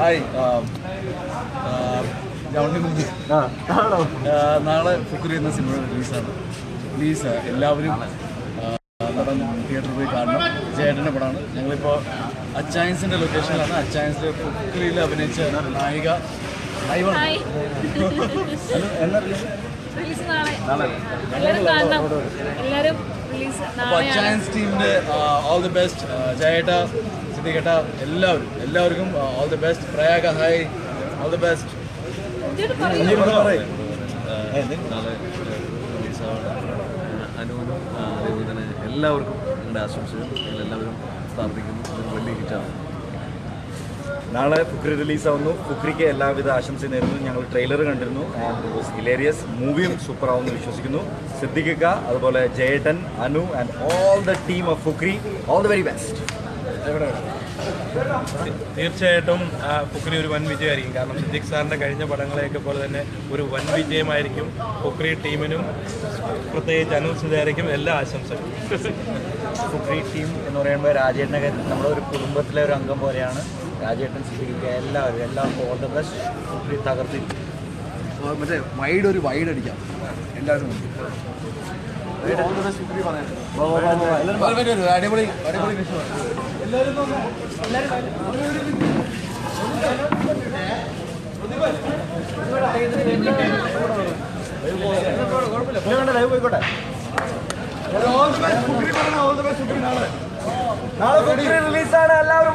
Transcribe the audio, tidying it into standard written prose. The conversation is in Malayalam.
ഹായ് നാളെ ഫുക്രി എന്ന സിനിമ റിലീസാണ്. പ്ലീസ് എല്ലാവരും തിയേറ്ററിൽ പോയി കാണണം. ജയേട്ടൻ്റെ പടമാണ്. ഞങ്ങളിപ്പോൾ അച്ചായൻസിൻ്റെ ലൊക്കേഷനിലാണ്. അച്ചായൻസിൽ ഫുക്രിയിൽ അഭിനയിച്ച നായിക അപ്പോൾ അച്ചായൻസ് ടീമിൻ്റെ ഓൾ ദി ബെസ്റ്റ്. ജയേട്ട, സിദ്ദിഖേട്ട, എല്ലാവർക്കും all the best. Prayaga hi, all the best. നാളെ അനുവിനും അതേപോലെ തന്നെ എല്ലാവർക്കും ഞങ്ങളുടെ ആശംസകൾ. ഞങ്ങളെല്ലാവരും പ്രാർത്ഥിക്കുന്നു ഇതൊരു വലിയ ഹിറ്റാണ്. നാളെ ഫുക്രി റിലീസാവുന്നു. ഫുക്രിക്ക് എല്ലാവിധ ആശംസയും നേരുന്നു. ഞങ്ങൾ ട്രെയിലർ കണ്ടിരുന്നു. And was hilarious. മൂവിയും സൂപ്പറാവുമെന്ന് വിശ്വസിക്കുന്നു. സിദ്ദിഖിക്ക, അതുപോലെ ജയേട്ടൻ, Anu and all the team of Fukri, all the very best. തീർച്ചയായിട്ടും ഫുക്രി ഒരു വൻ വിജയമായിരിക്കും. കാരണം സിദ്ദിഖ് സാറിൻ്റെ കഴിഞ്ഞ പടങ്ങളെയൊക്കെ പോലെ തന്നെ ഒരു വൻ വിജയമായിരിക്കും. ഫുക്രി ടീമിനും പ്രത്യേകിച്ച് അനു സുധാരിക്കും എല്ലാ ആശംസകളും. ഫുക്രി ടീം എന്ന് പറയുമ്പോൾ രാജേട്ടനൊക്കെ നമ്മുടെ ഒരു കുടുംബത്തിലെ ഒരു അംഗം പോലെയാണ്. രാജേട്ടൻ, സിദ്ദിഖിക്ക, എല്ലാവർക്കും ഓൾ ദ ബെസ്റ്റ്. ഫുക്രി തകർത്തി. മറ്റേ വൈഡ് അടിക്കാം എല്ലാവരും. അടിപൊളി ലൈവ് പോയിക്കോട്ടെ. നാളെ ഫുക്രി റിലീസാണ്. എല്ലാവരും